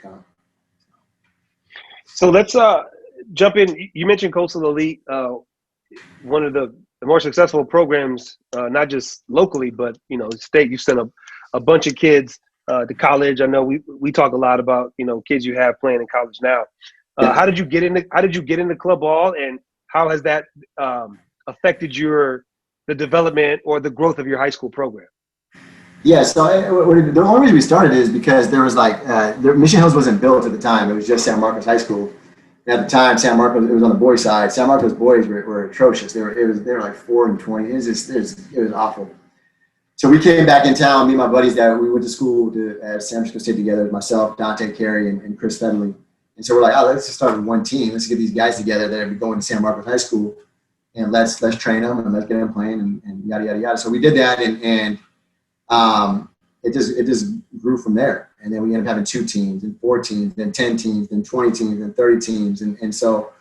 come. So let's jump in. You mentioned Coastal Elite, one of the more successful programs, not just locally, but state. You sent a bunch of kids to college. I know we talk a lot about kids you have playing in college now. Yeah. How did you get into club ball, and how has that affected the development or the growth of your high school program? Yeah, so the only reason we started is because there was Mission Hills wasn't built at the time. It was just San Marcos High School. And at the time, San Marcos, it was on the boys' side. San Marcos boys were atrocious. They were like 4-20. It was awful. So we came back in town. Me and my buddies that we went to school at San Francisco State together. Myself, Dante Carey, and Chris Fedley. And so we're like, let's just start with one team. Let's get these guys together that are going to San Marcos High School, and let's train them and let's get them playing and yada yada yada. So we did that, and it just grew from there. And then we ended up having 2 teams and 4 teams, then 10 teams, then 20 teams, then 30 teams. And so,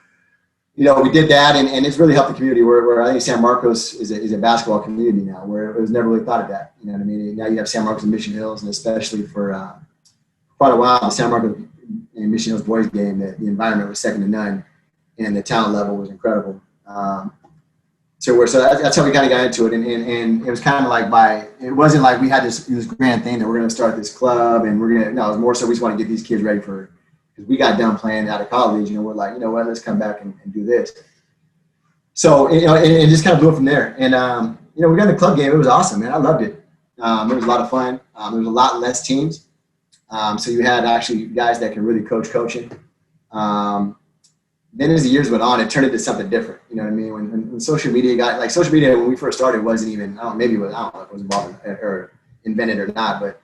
we did that, and it's really helped the community where I think San Marcos is a basketball community now, where it was never really thought of that. You know what I mean? Now you have San Marcos and Mission Hills, and especially for quite a while, the San Marcos and Mission Hills boys game, the environment was second to none, and the talent level was incredible. So that's how we kind of got into it, and it was kind of like it wasn't like we had this grand thing that we're going to start this club and it was more so we just want to get these kids ready because we got done playing out of college, we're like, what, let's come back and do this. So it just kind of blew from there, and we got the club game. It was awesome, man. I loved it. It was a lot of fun. There was a lot less teams, so you had actually guys that can really coaching. Then as the years went on, it turned into something different. You know what I mean? When social media when we first started wasn't even, I don't know if it was involved or invented or not, but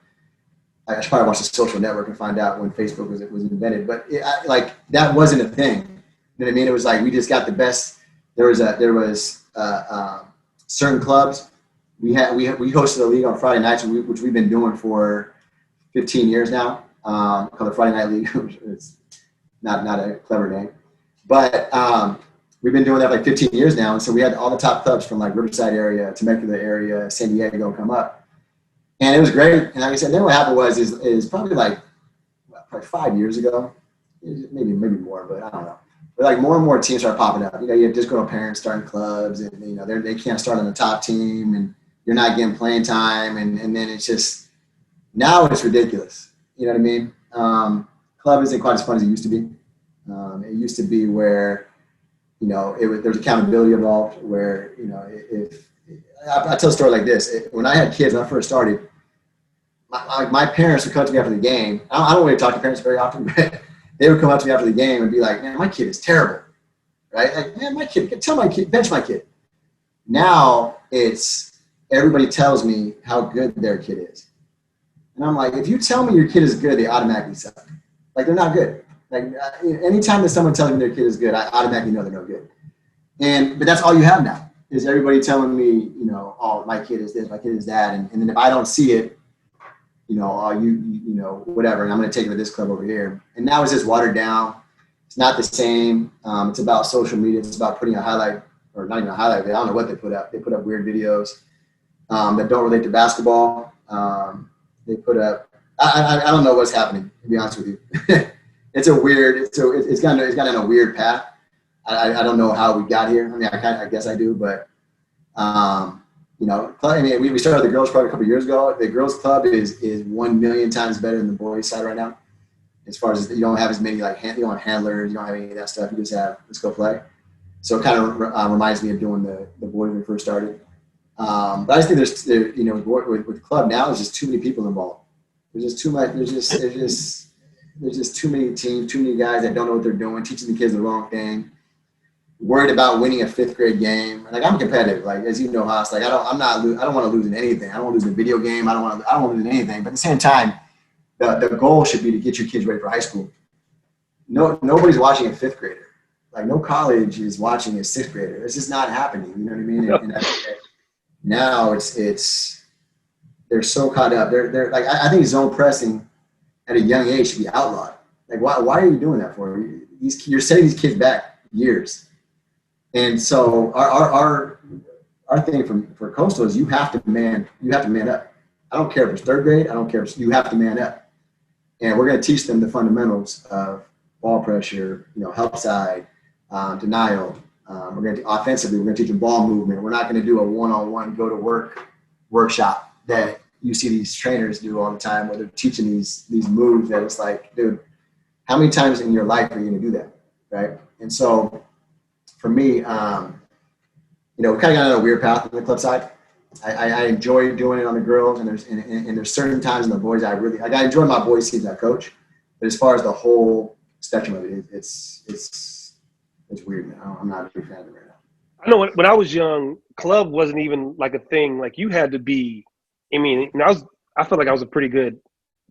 I should probably watch the Social Network and find out when Facebook was invented. But that wasn't a thing. You know what I mean? It was like we just got the best. There was certain clubs. We hosted a league on Friday nights, which we've been doing for 15 years now. Called the Friday Night League, which is not a clever name. But we've been doing that for 15 years now. And so we had all the top clubs from Riverside area, Temecula area, San Diego come up. And it was great. And like I said, then what happened is probably probably 5 years ago, maybe more, but I don't know. But more and more teams start popping up. You have disgruntled parents starting clubs, and they can't start on the top team, and you're not getting playing time, and then it's just now it's ridiculous. You know what I mean? Club isn't quite as fun as it used to be. It used to be where, there's accountability involved. Where I tell a story like this. When I had kids, when I first started, my parents would come to me after the game. I don't really talk to parents very often, but they would come up to me after the game and be like, "Man, my kid is terrible," right? Like, "Man, my kid, bench my kid." Now it's everybody tells me how good their kid is, and I'm like, if you tell me your kid is good, they automatically suck. They're not good. Anytime that someone tells me their kid is good, I automatically know they're no good. But that's all you have now is everybody telling me, oh, my kid is this, my kid is that. And then if I don't see it, whatever, and I'm going to take it to this club over here. And now it's just watered down. It's not the same. It's about social media. It's about putting a highlight, or not even a highlight, I don't know what they put up. They put up weird videos that don't relate to basketball. They put up, I don't know what's happening, to be honest with you. It's gone in a weird path. I don't know how we got here. I mean, I guess I do, but we started the girls club a couple of years ago. The girls club is 1 million times better than the boys side right now. As far as you don't have as many you don't have handlers, you don't have any of that stuff. You just have let's go play. So it kind of reminds me of doing the boys when we first started. But I just think with the club now, there's just too many people involved. There's just too much. There's just too many teams, too many guys that don't know what they're doing, teaching the kids the wrong thing, worried about winning a 5th grade game. I'm competitive, as you know, Haas. I don't want to lose in anything. I don't want to lose in a video game. I don't want to lose in anything. But at the same time, the goal should be to get your kids ready for high school. Nobody's watching a 5th grader. No college is watching a 6th grader. It's just not happening. You know what I mean? And now they're so caught up. They're I think zone pressing at a young age should be outlawed. Why are you doing that for? You're setting these kids back years. And so our thing for Coastal is you have to man up. I don't care if it's 3rd grade. I don't care if you have to man up. And we're going to teach them the fundamentals of ball pressure, help side, denial. We're going to offensively, we're going to teach them ball movement. We're not going to do a one-on-one go to work workshop that you see these trainers do all the time, where they're teaching these moves that it's like, dude, how many times in your life are you going to do that, right? And so for me, we kind of got on a weird path on the club side. I enjoy doing it on the girls, and there's certain times in the boys I enjoy my boys teams I coach, but as far as the whole spectrum of it, it's weird, man. I'm not a big fan of it right now. I know when I was young, club wasn't even like a thing. Like, you had to be. I mean, I felt like I was a pretty good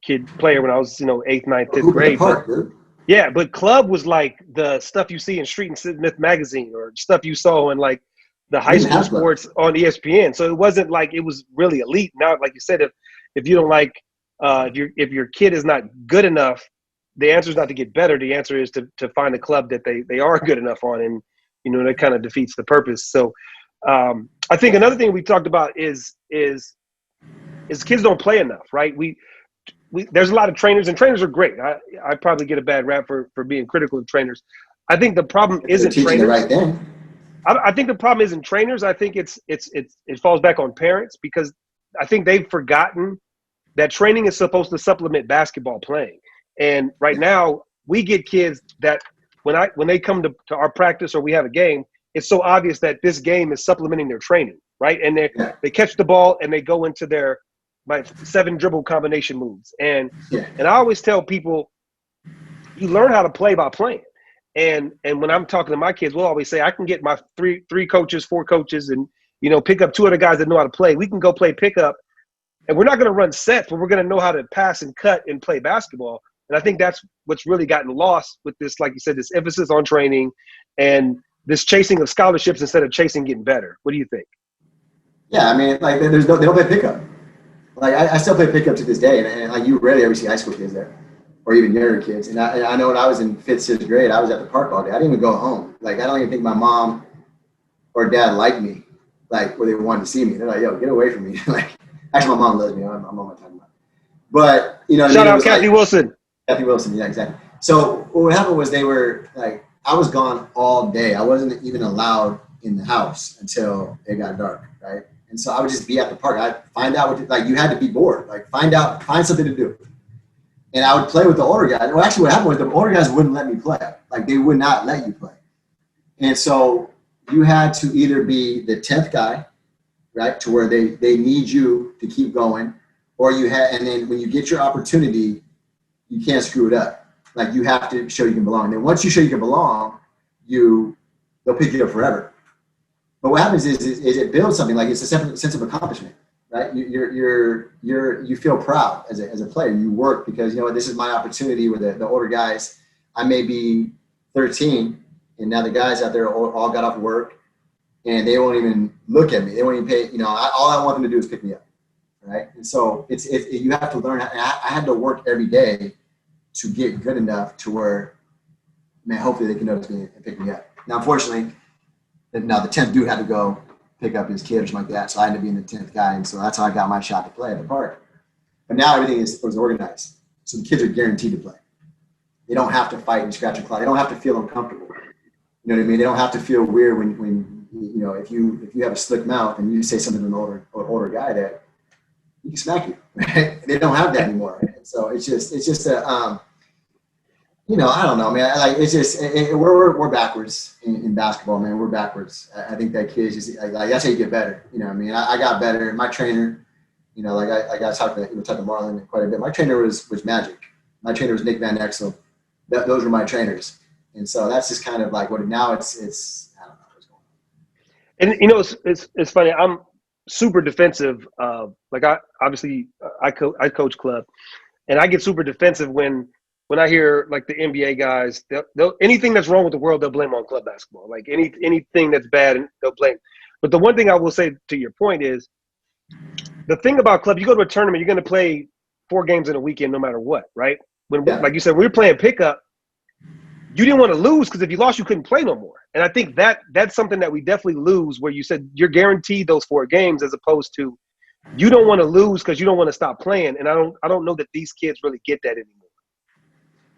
kid player when I was 8th, 9th, 10th grade. But club was like the stuff you see in Street and Smith magazine, or stuff you saw in like the high school sports on ESPN. So it wasn't like it was really elite. Now, like you said, if you don't like if your kid is not good enough, the answer is not to get better. The answer is to find a club that they are good enough on, and that kind of defeats the purpose. So I think another thing we talked about is kids don't play enough, right? There's a lot of trainers, and trainers are great. I probably get a bad rap for being critical of trainers. I think the problem isn't trainers. The right thing. I think the problem isn't trainers. I think it falls back on parents, because I think they've forgotten that training is supposed to supplement basketball playing. And right now, we get kids that when they come to our practice or we have a game, it's so obvious that this game is supplementing their training, right? And they catch the ball and they go into their 7 dribble combination moves. And I always tell people, you learn how to play by playing. And when I'm talking to my kids, we'll always say, I can get my three coaches, 4 coaches, and pick up 2 other guys that know how to play. We can go play pickup, and we're not going to run sets, but we're going to know how to pass and cut and play basketball. And I think that's what's really gotten lost with this, like you said, this emphasis on training and this chasing of scholarships instead of chasing getting better. What do you think? Yeah, I mean, like they don't play pickup. Like I still play pickup to this day, and like you rarely ever see high school kids there, or even younger kids. And I know when I was in 5th, 6th grade, I was at the park all day. I didn't even go home. Like, I don't even think my mom or dad liked me, like, where they wanted to see me. They're like, yo, get away from me. Like, actually, my mom loves me. I'm on my time about. But shout out Kathy Wilson. Kathy Wilson, yeah, exactly. So what happened was they were like, I was gone all day. I wasn't even allowed in the house until it got dark, right? And so I would just be at the park. I'd find out you had to be bored. Like, find something to do. And I would play with the older guys. Well, actually what happened was the older guys wouldn't let me play. Like, they would not let you play. And so you had to either be the 10th guy, right, to where they need you to keep going, or and then when you get your opportunity, you can't screw it up. Like, you have to show you can belong. And then once you show you can belong, they'll pick you up forever. But what happens is it builds something, like it's a sense of accomplishment, right? You feel proud as a player. You work because, this is my opportunity with the older guys. I may be 13, and now the guys out there all got off work, and they won't even look at me. They won't even pay. All I want them to do is pick me up, right? And so you have to learn. I had to work every day to get good enough to where, man, hopefully they can notice me and pick me up. Now, unfortunately, the 10th dude had to go pick up his kid or something like that, so I ended up being the 10th guy, and so that's how I got my shot to play at the park. But now everything was organized, so the kids are guaranteed to play. They don't have to fight and scratch and claw. They don't have to feel uncomfortable. You know what I mean? They don't have to feel weird when if you have a slick mouth and you say something to an older guy that he can smack you. Right? They don't have that anymore. Right? So it's just a I don't know, man. Like, it's just we're backwards in basketball, man. We're backwards. I think that kid's just like that's how you get better. You know what I mean? I got better. My trainer, I got talked to Marlon quite a bit. My trainer was Magic. My trainer was Nick Van Exel. Those were my trainers, and so that's just kind of like what. Now it's I don't know what's going on. And it's funny. I'm super defensive. I coach club, and I get super defensive when I hear like the NBA guys, they'll anything that's wrong with the world, they'll blame on club basketball. Like anything that's bad, they'll blame. But the one thing I will say to your point is, the thing about club, you go to a tournament, you're going to play 4 games in a weekend, no matter what, right? Like you said, when we were playing pickup, you didn't want to lose because if you lost, you couldn't play no more. And I think that's something that we definitely lose, where you said you're guaranteed those 4 games, as opposed to you don't want to lose because you don't want to stop playing. And I don't know that these kids really get that anymore.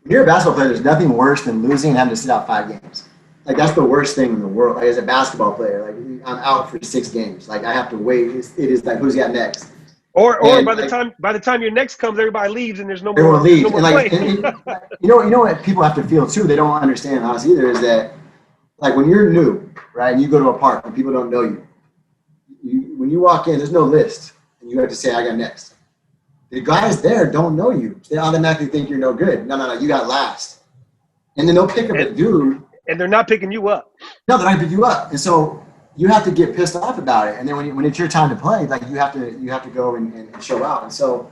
When you're a basketball player, there's nothing worse than losing and having to sit out 5 games. Like, that's the worst thing in the world. Like, as a basketball player, like, I'm out for 6 games. Like, I have to wait. It is like, who's got next? Or And by the like, time your next comes, everybody leaves and everyone there's no leaves. more And like, play. you know what people have to feel too. They don't understand us either. Is that like when you're new, right? And you go to a park and people don't know you. When you walk in, there's no list, and you have to say, "I got next." The guys there don't know you. They automatically think you're no good. No. You got last, and then they'll pick up a dude. And they're not picking you up. No, they're not pick you up, and so you have to get pissed off about it. And then when it's your time to play, like you have to go and show out. And so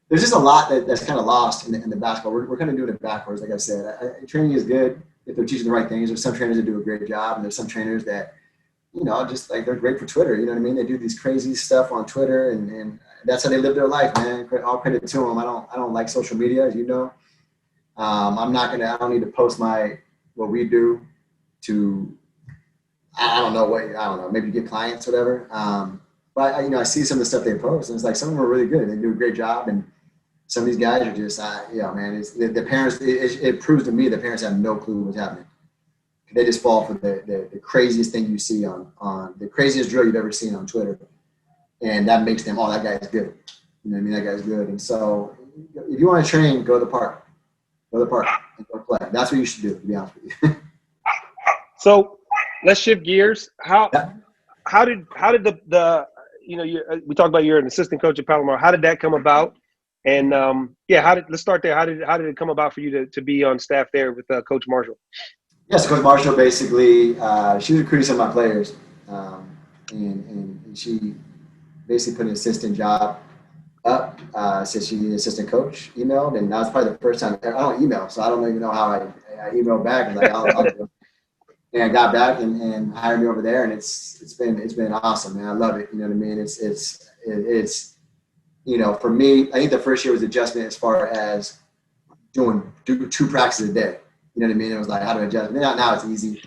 there's just a lot that's kind of lost in the basketball. We're kind of doing it backwards, like I said. Training is good if they're teaching the right things. There's some trainers that do a great job, and there's some trainers that, just like they're great for Twitter. You know what I mean? They do these crazy stuff on Twitter, and that's how they live their life, man. All credit to them. I don't like social media, as you know. I don't need to post what we do to, I don't know, maybe get clients, whatever. But I see some of the stuff they post, and it's like some of them are really good. They do a great job, and some of these guys are just, man. It's the parents. It proves to me the parents have no clue what's happening. They just fall for the craziest thing you see on the craziest drill you've ever seen on Twitter, and that makes them, that guy is good. You know what I mean? That guy's good. And so, if you want to train, go to the park. Go to the park and go play. That's what you should do, to be honest with you. So let's shift gears. How Yeah. did the we talked about you're an assistant coach at Palomar. How did that come about? And let's start there. How did it come about for you to be on staff there with Coach Marshall? Yes, Coach Marshall basically, she was recruiting some of my players, and she basically put an assistant job up. Said she needed an assistant coach, emailed, and that was probably the first time. I don't email, so I don't even know how I emailed back. I was like, I'll do it. And I got back and hired me over there, and it's been awesome, man. I love it. You know what I mean? It's for me, I think the first year was adjustment as far as do 2 practices a day. You know what I mean? It was like, how to adjust. Now it's easy.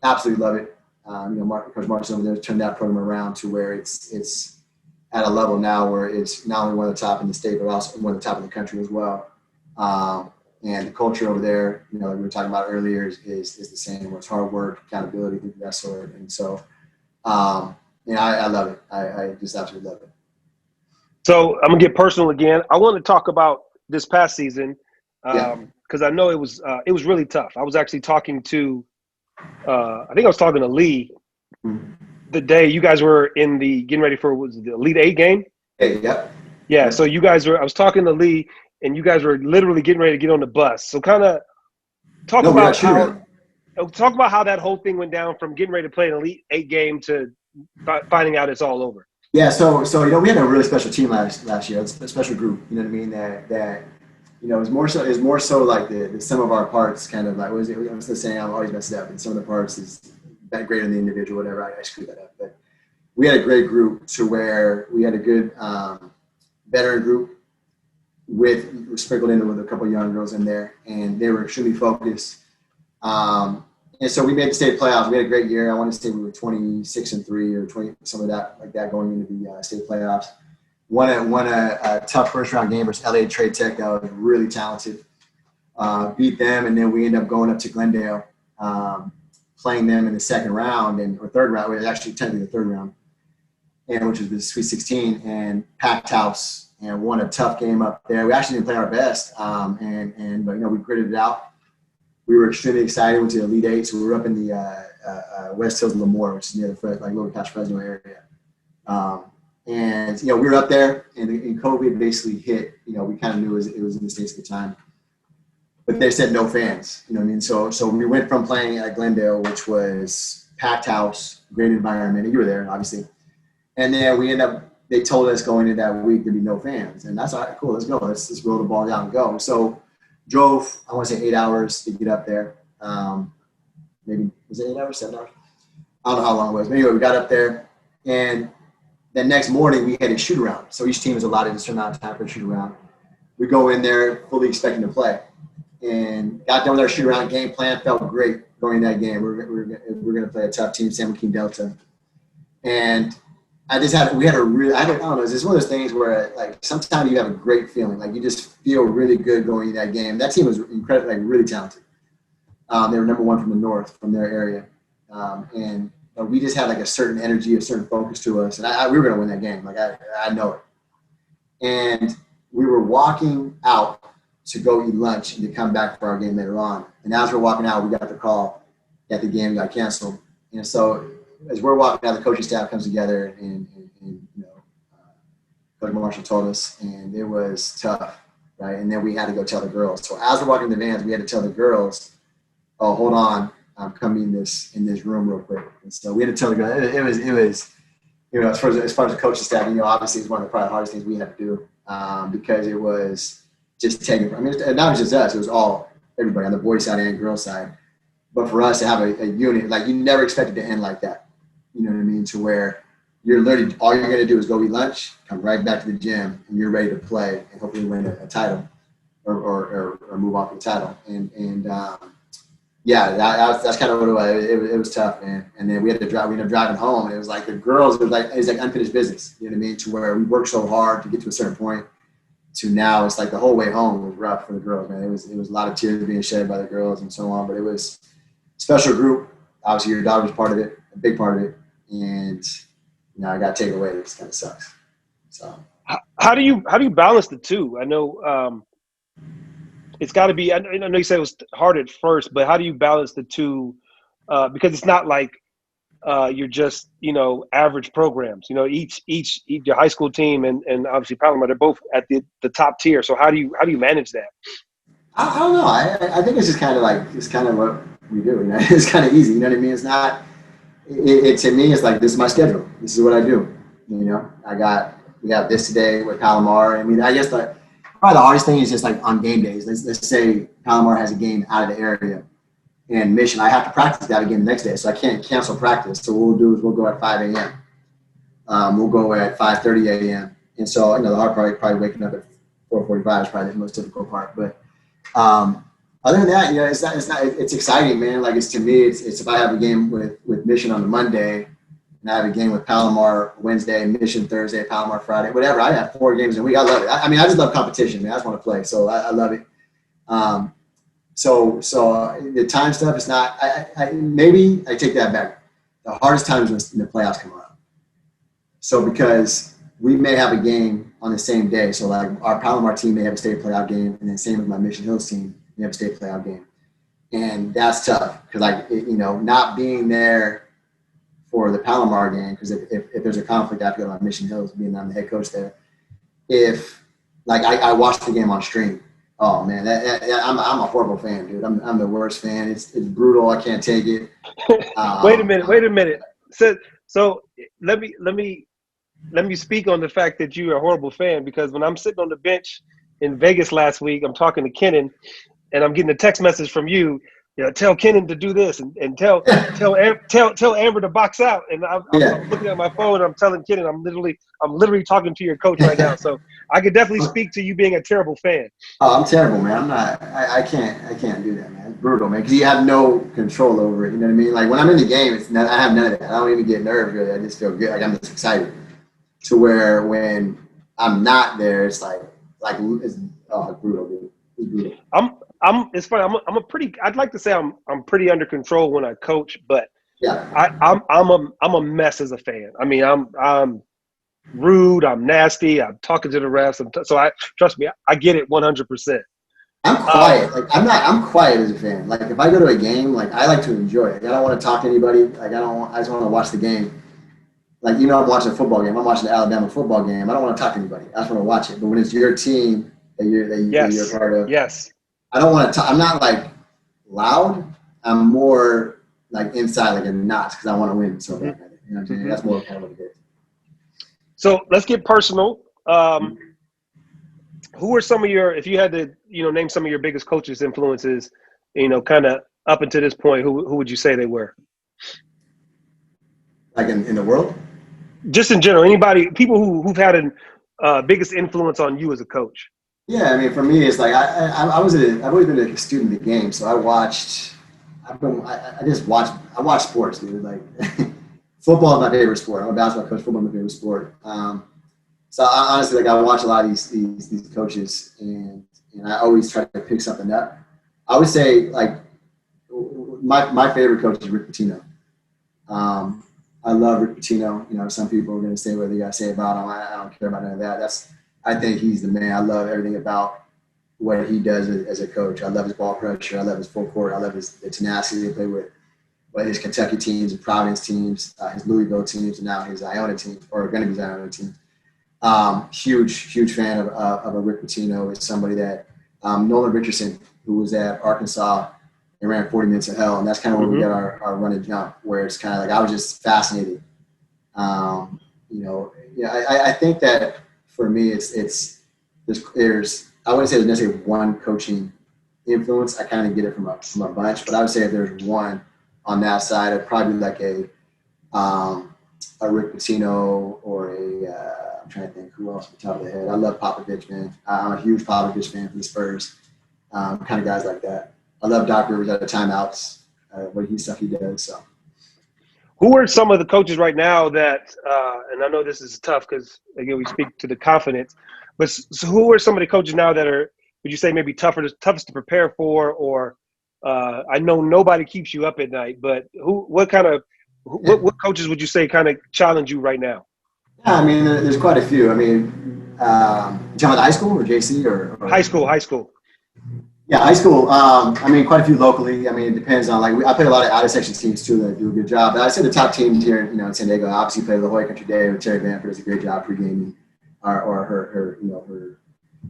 Absolutely love it. Coach Marshall over there turned that program around to where it's at a level now where it's not only one of the top in the state, but also one of the top in the country as well. And the culture over there, like we were talking about earlier, is the same. It's hard work, accountability, things of that sort. And so, I love it. I just absolutely love it. So I'm gonna get personal again. I want to talk about this past season because I know it was really tough. I was actually talking to, Lee the day you guys were in getting ready for the Elite 8 game. Hey, yep. Yeah. Yep. So I was talking to Lee, and you guys were literally getting ready to get on the bus. So kind of talk about how that whole thing went down from getting ready to play an Elite 8 game to finding out it's all over. Yeah, so we had a really special team last year. It's a special group. You know what I mean? That it was more so like the sum of our parts, kind of like, I'm still saying, I'm always messed up, and some of the parts is greater than the individual, whatever. I screwed that up, but we had a great group to where we had a good veteran group with sprinkled in with a couple of young girls in there, and they were extremely focused. And so we made the state playoffs. We had a great year. I want to say we were 26-3 or 20, some of that like that going into the state playoffs. Won a tough first round game versus LA Trade Tech that was really talented. Beat them, and then we ended up going up to Glendale, playing them in the second round or third round. It was actually technically the third round, which was the Sweet 16, and packed house, and won a tough game up there. We actually didn't play our best, but we gritted it out. We were extremely excited. Went to the Elite 8, so we were up in the West Hills of Lemoore, which is near the Lower Pass Fresno area. And we were up there, and COVID basically hit. We kind of knew it was in the States at the time, but they said no fans. You know what I mean? So we went from playing at Glendale, which was packed house, great environment, and you were there, obviously. And then they told us going into that week there'd be no fans, and that's all right, cool. Let's go. Let's roll the ball down and go. So drove, I want to say 8 hours to get up there. Maybe, was it 8 hours, 7 hours? I don't know how long it was. But anyway, we got up there, and the next morning we had a shoot around. So each team was allotted a certain amount of time for a shoot around. We go in there fully expecting to play, and got done with our shoot around. Game plan felt great going in that game. We're going to play a tough team, San Joaquin Delta, and I don't know, it's just one of those things where like sometimes you have a great feeling, like you just feel really good going to that game. That team was incredible, like really talented. They were number one from the North, from their area. And we just had like a certain energy, a certain focus to us. And we were going to win that game. Like I know it. And we were walking out to go eat lunch and to come back for our game later on. And as we're walking out, we got the call that the game got canceled. And so as we're walking out, the coaching staff comes together and Coach Marshall told us, and it was tough, right? And then we had to go tell the girls. So as we're walking in the vans, we had to tell the girls, oh, hold on, I'm coming in this room real quick. And so we had to tell the girls. It was as far as the coaching staff, obviously it's one of the probably hardest things we had to do because it was just taking. I mean, and not just us; it was everybody on the boys' side and girls' side. But for us to have a unit, like you never expected to end like that. You know what I mean? To where you're literally all you're going to do is go eat lunch, come right back to the gym, and you're ready to play and hopefully win a title or move off the title. That's kind of what it was. It was tough, man. And then we had to drive. We ended up driving home, and it was like the girls. It was like unfinished business. You know what I mean? To where we worked so hard to get to a certain point. To now, it's like the whole way home was rough for the girls, man. It was a lot of tears being shed by the girls and so on. But it was a special group. Obviously, your daughter was part of it, a big part of it, and I got taken away. It kind of sucks. So how do you balance the two? I know it's got to be. I know you said it was hard at first, but how do you balance the two? Because it's not like you're just average programs. Each your high school team and obviously Palomar, they're both at the top tier. So how do you manage that? I don't know. I think it's just kind of like it's kind of what we do. It's kind of easy. You know what I mean? It's not. It to me, it's like this is my schedule. This is what I do. We have this today with Palomar. I mean, I guess probably the hardest thing is just like on game days. Let's say Palomar has a game out of the area, and Mission, I have to practice that again the next day, so I can't cancel practice. So what we'll do is we'll go at 5 a.m. We'll go at 5:30 a.m. And so the hard part probably waking up at 4:45 is probably the most difficult part, but. Other than that, it's exciting, man. Like to me, it's if I have a game with Mission on the Monday and I have a game with Palomar Wednesday, Mission Thursday, Palomar Friday, whatever. I have 4 games a week. I love it. I just love competition, man. I just want to play. So I love it. So the time stuff is not, maybe I take that back. The hardest time is when the playoffs come around. So because we may have a game on the same day. So like our Palomar team may have a state playoff game, and then same with my Mission Hills team, they have a state playoff game. And that's tough because not being there for the Palomar game, because if there's a conflict, I have to go to my Mission Hills, being I'm the head coach there. If like I watched the game on stream, oh man, I'm a horrible fan, dude. I'm the worst fan. It's brutal. I can't take it. Wait a minute. So let me speak on the fact that you're a horrible fan, because when I'm sitting on the bench in Vegas last week, I'm talking to Kenan, and I'm getting a text message from you. Tell Kenan to do this, and tell Amber to box out. And I'm looking at my phone, and I'm telling Kenan, I'm literally talking to your coach right now. So I could definitely speak to you being a terrible fan. Oh, I'm terrible, man. I'm not. I can't do that, man. It's brutal, man, because you have no control over it. You know what I mean? Like when I'm in the game, I have none of that. I don't even get nerves. Really, I just feel good. Like I'm just excited. To where when I'm not there, it's like it's brutal, dude. It's brutal. It's funny. I'd like to say I'm pretty under control when I coach, but yeah, I'm a mess as a fan. I mean, I'm rude. I'm nasty. I'm talking to the refs. Trust me, I get it 100%. I'm quiet. I'm quiet as a fan. Like if I go to a game, like I like to enjoy it. I don't want to talk to anybody. Like I just want to watch the game. Like, I'm watching a football game. I'm watching the Alabama football game. I don't want to talk to anybody. I just want to watch it. But when it's your team that you're part of, yes, I don't want to talk. I'm not like loud. I'm more like inside, like a notch, because I want to win. So bad. You know what I'm saying? That's more kind of what it is. So let's get personal. Who are some of if you had to, name some of your biggest coaches' influences, kind of up until this point, who would you say they were? Like in the world? Just in general, people who've had a biggest influence on you as a coach. Yeah, I mean, for me, it's like I've always been a student of the game, so I watch sports, dude. Like football is my favorite sport. I'm a basketball coach. Football is my favorite sport. So I, honestly, like I watch a lot of these coaches, and I always try to pick something up. I would say like my favorite coach is Rick Pitino. I love Rick Pitino. You know, some people are going to say what they got to say about him. I don't care about none of that. I think he's the man. I love everything about what he does as a coach. I love his ball pressure. I love his full court. I love the tenacity they play with his Kentucky teams, his Providence teams, his Louisville teams, and now his Iona teams, or going to be his Iona teams. Huge fan of a Rick Pitino. Is somebody that Nolan Richardson, who was at Arkansas and ran 40 minutes of hell, and that's kind of where we got our run and jump, where it's kind of like I was just fascinated. I think that for me, there's I wouldn't say there's necessarily one coaching influence. I kind of get it from a bunch, but I would say if there's one on that side, it'd probably be like a Rick Pitino or I'm trying to think who else off the top of the head. I love Popovich, man. I'm a huge Popovich fan for the Spurs. Kind of guys like that. I love Doc Rivers at the timeouts, stuff he does. So, who are some of the coaches right now that, and I know this is tough because again we speak to the confidence, but so who are some of the coaches now that are, would you say maybe toughest to prepare for, or I know nobody keeps you up at night, but what coaches would you say kind of challenge you right now? Yeah, I mean, there's quite a few. I mean, you talking about high school or JC or high school? Yeah, high school. I mean, quite a few locally. I mean, it depends on I play a lot of out of section teams too that do a good job. But I say the top teams here, in San Diego. Obviously, play La Jolla Country Day with Terry Bamford does a great job pre-gaming, or her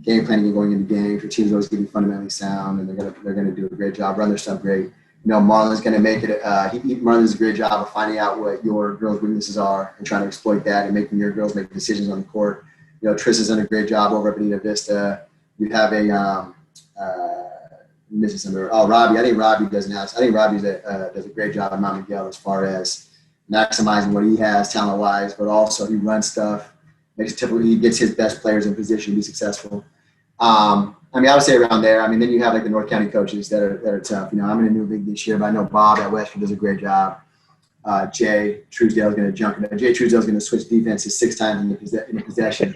game planning and going into games. Her team's always getting fundamentally sound, and they're gonna do a great job, run their stuff great. Marlon's going to make it. Marlon does a great job of finding out what your girls' weaknesses are and trying to exploit that and making your girls make decisions on the court. Triss has done a great job over at Bonita Vista. You have Robbie. I think Robbie does a great job at Mount Miguel as far as maximizing what he has talent-wise, but also he runs stuff. He gets his best players in position to be successful. I would say around there. Then you have the North County coaches that are tough. I'm in a new league this year, but I know Bob at Western does a great job. Jay Truesdale is going to jump in. Jay Truesdale is going to switch defenses 6 times in the possession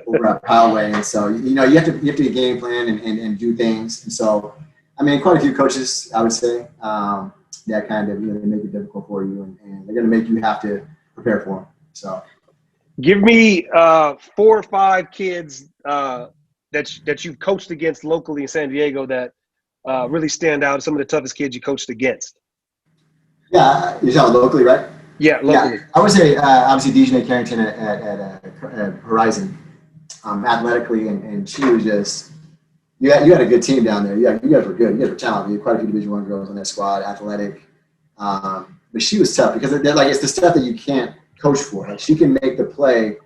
over at Poway, and so you have to game plan and do things. And so, quite a few coaches I would say that kind of they make it difficult for you, and they're going to make you have to prepare for them. So, give me 4 or 5 kids. That you've coached against locally in San Diego that really stand out, some of the toughest kids you coached against? Yeah, you're talking locally, right? Yeah, locally. Yeah, I would say obviously Dejanay Carrington at Horizon, athletically, and she was just you had a good team down there. You guys were good. You guys were talented. You had quite a few Division I girls on that squad, athletic. But she was tough because it's the stuff that you can't coach for. She can make the play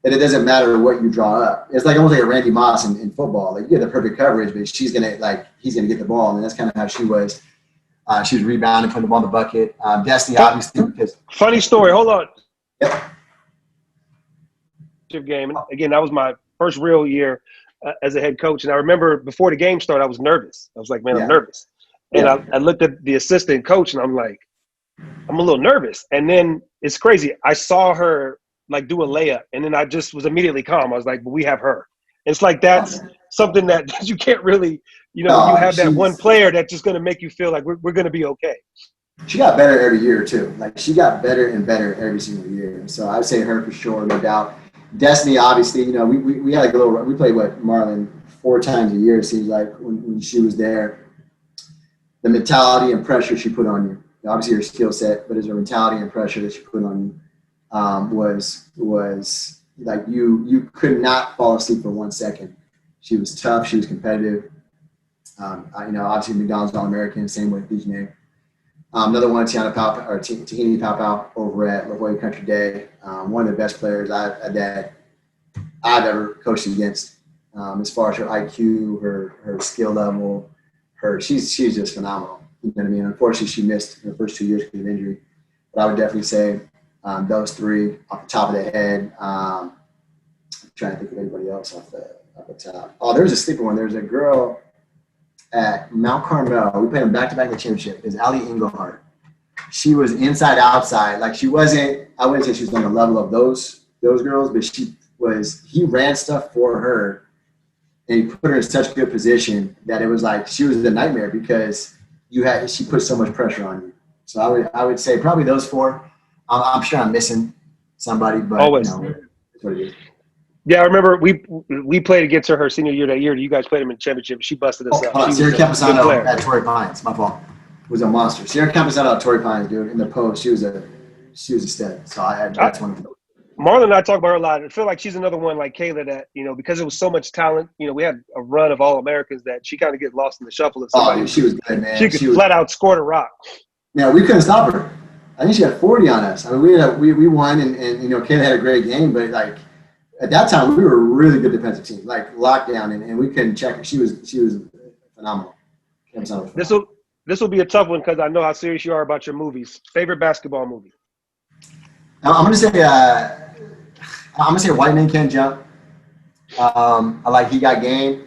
that it doesn't matter what you draw up. It's almost like a Randy Moss in football. You get the perfect coverage, but he's gonna get the ball, and that's kind of how she was. She was rebounding, putting the ball in the bucket. Destiny, obviously, because funny story. Hold on. Yep. Game. And again, that was my first real year as a head coach, and I remember before the game started, I was nervous. I was like, man, I'm nervous. And I looked at the assistant coach, and I'm like, I'm a little nervous. And then it's crazy. I saw her do a layup, and then I just was immediately calm. I was like, but we have her. It's that's something that you can't really, you have that one player that's just going to make you feel like we're going to be okay. She got better every year too. She got better and better every single year. So I would say her for sure, no doubt. Destiny, obviously, we had we played Marlon 4 times a year. It seems like when she was there. The mentality and pressure she put on you. Obviously her skill set, but it's her mentality and pressure that she put on you. Was you could not fall asleep for 1 second. She was tough. She was competitive. Obviously McDonald's All-American. Same with Dejanay. Another one, Tahini Paopao over at La Jolla Country Day. One of the best players that I've ever coached against. As far as her IQ, her skill level, she's just phenomenal. You know what I mean? Unfortunately, she missed the first 2 years because of injury. But I would definitely say those 3 off the top of the head. I'm trying to think of anybody else off the top. Oh, there's a sleeper one. There's a girl at Mount Carmel. We played them back-to-back in the championship. Is Ali Engelhardt. she was inside outside. Like she wasn't. I wouldn't say she was on the level of those girls, but she was. He ran stuff for her, and he put her in such good position that it was like she was the nightmare because she put so much pressure on you. So I would say probably those four. I'm sure I'm missing somebody, but Always. That's what it is. Yeah, I remember we played against her senior year that year. You guys played them in the championship. She busted us up. Sierra Campusano at Torrey Pines. My fault. Was a monster. Sierra Campusano at Torrey Pines, dude. In the post, she was a stud. So that's one of them. Marlon and I talk about her a lot. I feel like she's another one like Kayla that, because it was so much talent, we had a run of All-Americans that she kind of get lost in the shuffle of somebody. Oh, dude, she was good, man. She could flat out score the rock. Yeah, we couldn't stop her. I think she had 40 on us. I mean, we won, and Kayla had a great game, but like at that time we were a really good defensive team, like lockdown, and we couldn't check her. She was phenomenal. This will be a tough one because I know how serious you are about your movies. Favorite basketball movie? I'm gonna say White Man Can't Jump. I like He Got Game.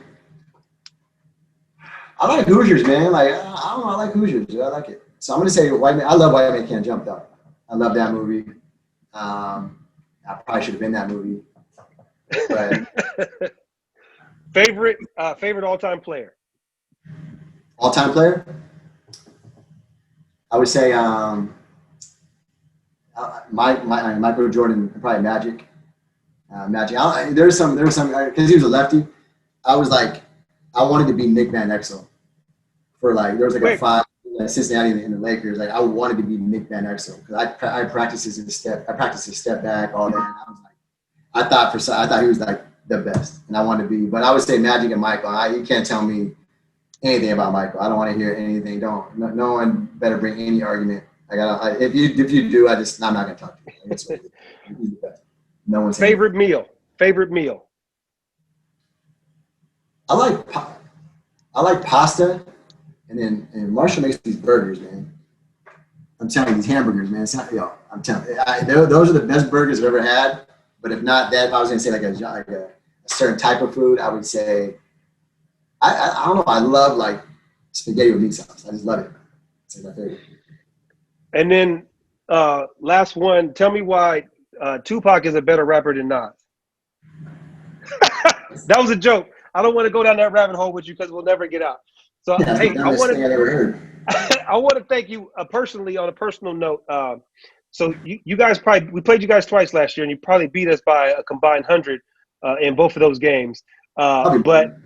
I like Hoosiers, man. Like I don't know, I like Hoosiers. Dude. I like it. So I'm gonna say White Man. I love White Man Can't Jump though. I love that movie. I probably should have been that movie. But favorite all-time player? All-time player? I would say Michael Jordan, probably Magic. Magic. There's some because he was a lefty. I was like, I wanted to be Nick Van Exel for like there was like a 5 Cincinnati in the Lakers. Like I wanted to be Nick Van Exel because I practiced his step back all day. And I was like, I thought he was like the best, and I wanted to be. But I would say Magic and Michael. You can't tell me anything about Michael. I don't want to hear anything. No one better bring any argument. If you do, I'm not gonna talk to you. He's the best. No one's favorite meal. I like pasta, and Marshall makes these burgers, man. I'm telling you, these hamburgers, man. I'm telling you, those are the best burgers I've ever had. But if not that, if I was gonna say like a certain type of food, I would say I don't know. I love like spaghetti with meat sauce. I just love it. It's like my favorite. And then last one, tell me why Tupac is a better rapper than Nas. That was a joke. I don't want to go down that rabbit hole with you because we'll never get out. So hey, I want to thank you personally on a personal note. So you guys we played you guys twice last year, and you probably beat us by a combined 100 in both of those games. But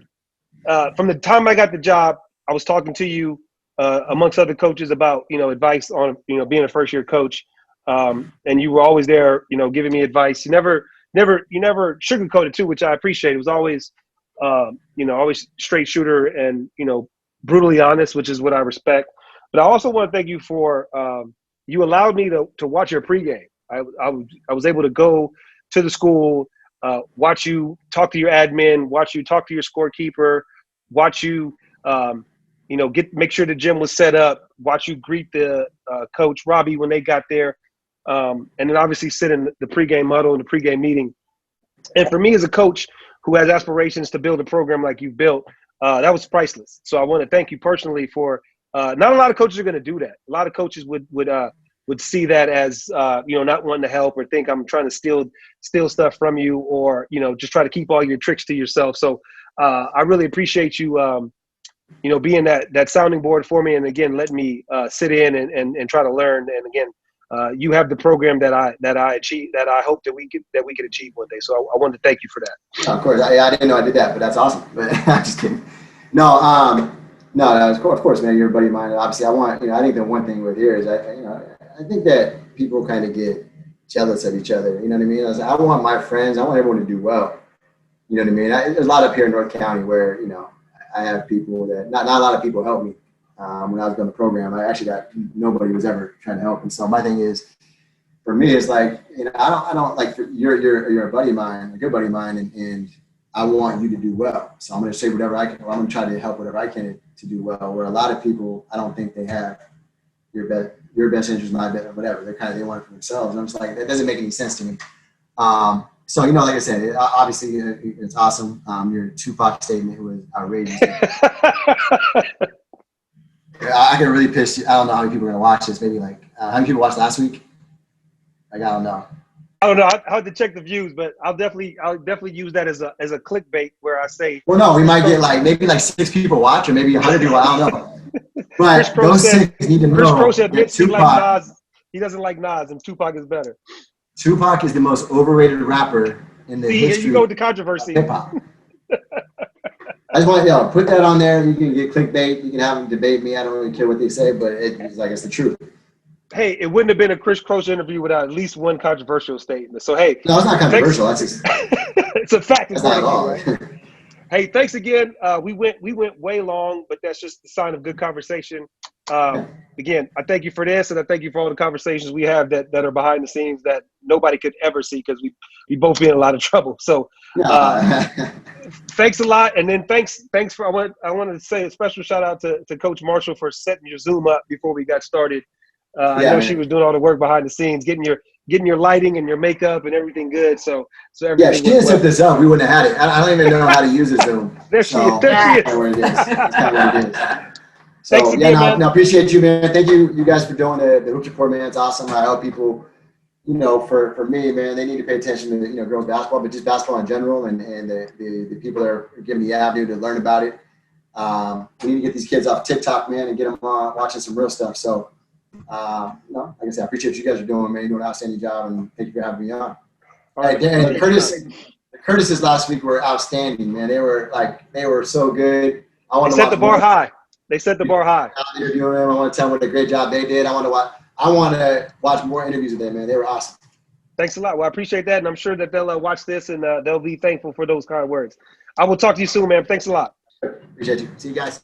from the time I got the job, I was talking to you amongst other coaches about advice on being a first year coach, and you were always there, giving me advice. You never sugarcoated too, which I appreciate. It was always always straight shooter and brutally honest, which is what I respect. But I also want to thank you for you allowed me to watch your pregame. I was able to go to the school, watch you talk to your admin, watch you talk to your scorekeeper, watch you make sure the gym was set up, watch you greet the coach Robbie when they got there, and then obviously sit in the pregame huddle and the pregame meeting. And for me as a coach who has aspirations to build a program like you've built, that was priceless. So I want to thank you personally for. Not a lot of coaches are going to do that. A lot of coaches would see that as not wanting to help or think I'm trying to steal stuff from you or just try to keep all your tricks to yourself. So I really appreciate you being that sounding board for me, and again letting me sit in and try to learn. And again, you have the program that I achieved, that I hope that we could achieve one day. So I wanted to thank you for that. Of course, I didn't know I did that, but that's awesome. But I'm just kidding. No, of course, man. You're a buddy of mine. Obviously, I think the one thing with here is I think that people kind of get jealous of each other. You know what I mean? I want my friends. I want everyone to do well. You know what I mean? There's a lot up here in North County where I have people that not a lot of people help me when I was doing the program. I actually got nobody was ever trying to help. And so my thing is, for me, it's like I don't like you're a buddy of mine, a good buddy of mine, and I want you to do well. So I'm going to say whatever I can. Or I'm going to try to help whatever I can to do well. Where a lot of people, I don't think they have your best interest, my best, whatever. They want it for themselves. And I'm just like, that doesn't make any sense to me. So like I said, obviously it's awesome. Your Tupac statement was outrageous. I can really piss you. I don't know how many people are going to watch this. Maybe like How many people watched last week? Like, I don't know. I don't know. I have to check the views, but I'll definitely use that as a clickbait where I say. Well, no, we might get like maybe like 6 people watch or maybe 100 people. I don't know. But those 6 need to know. Chris Kroesch admits he Tupac, like Nas. He doesn't like Nas, and Tupac is better. Tupac is the most overrated rapper in the history. Here you go with the controversy. Hip hop. I just want to put that on there. You can get clickbait. You can have them debate me. I don't really care what they say, but it's like it's the truth. Hey, it wouldn't have been a Chris Kroesch interview without at least one controversial statement. So hey, no, it's not controversial. That's just, it's a fact. That's not at all. Right? Hey, thanks again. We went way long, but that's just the sign of good conversation. Again, I thank you for this, and I thank you for all the conversations we have that are behind the scenes that nobody could ever see because we both be in a lot of trouble. So thanks a lot, and then thanks for I wanted to say a special shout out to Coach Marshall for setting your Zoom up before we got started. I know she was doing all the work behind the scenes, getting your lighting and your makeup and everything good. So everything. Yeah, she didn't set this up. We wouldn't have had it. I don't even know how to use the Zoom. There she is. That's kind of what it is. That's kind of what it is. So thanks again, man. No, appreciate you, man. Thank you guys for doing the Hoops Report, man. It's awesome. I hope people, for me, man, they need to pay attention to girls basketball, but just basketball in general, and the people that are giving the avenue to learn about it. We need to get these kids off TikTok, man, and get them watching some real stuff. So. Like I said, I appreciate what you guys are doing, man. You're doing an outstanding job, and thank you for having me on. All right, Dan, Curtis's last week were outstanding, man. They were so good. They set the bar high. They set the bar high. Interviewing them, I want to tell them what a great job they did. I want to watch more interviews with them, man. They were awesome. Thanks a lot. Well, I appreciate that, and I'm sure that they'll watch this and they'll be thankful for those kind of words. I will talk to you soon, man. Thanks a lot. Appreciate you. See you guys.